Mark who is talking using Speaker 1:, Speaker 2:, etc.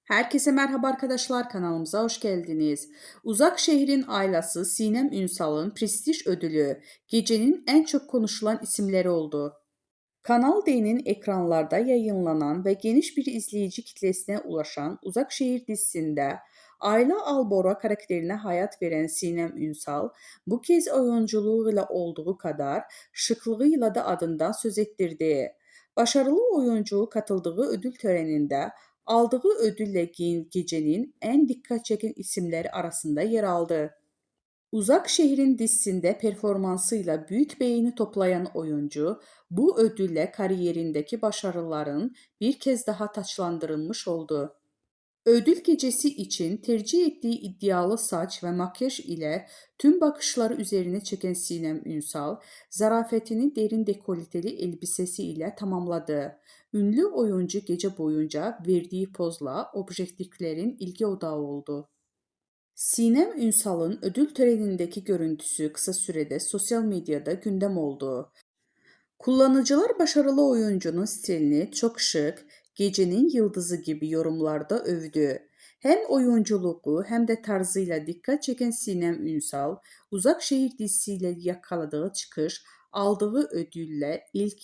Speaker 1: Herkese merhaba arkadaşlar, kanalımıza hoş geldiniz. Uzak Şehrin Ailası Sinem Ünsal'ın prestij ödülü gecenin en çok konuşulan isimleri oldu. Kanal D'nin ekranlarda yayınlanan ve geniş bir izleyici kitlesine ulaşan Uzak Şehir dizisinde Ayla Albora karakterine hayat veren Sinem Ünsal, bu kez oyunculuğuyla olduğu kadar şıklığıyla da adından söz ettirdi. Başarılı oyuncu katıldığı ödül töreninde aldığı ödülle gecenin en dikkat çeken isimleri arasında yer aldı. Uzak Şehrin dizisinde performansıyla büyük beğeni toplayan oyuncu, bu ödülle kariyerindeki başarıların bir kez daha taçlandırılmış oldu. Ödül gecesi için tercih ettiği iddialı saç ve makyaj ile tüm bakışları üzerine çeken Sinem Ünsal, zarafetini derin dekolteli elbisesi ile tamamladı. Ünlü oyuncu gece boyunca verdiği pozla objektiflerin ilgi odağı oldu. Sinem Ünsal'ın ödül törenindeki görüntüsü kısa sürede sosyal medyada gündem oldu. Kullanıcılar başarılı oyuncunun stilini çok şık, gecenin yıldızı gibi yorumlarda övdü. Hem oyunculuğu hem de tarzıyla dikkat çeken Sinem Ünsal, Uzak Şehir dizisiyle yakaladığı çıkış, aldığı ödülle ilk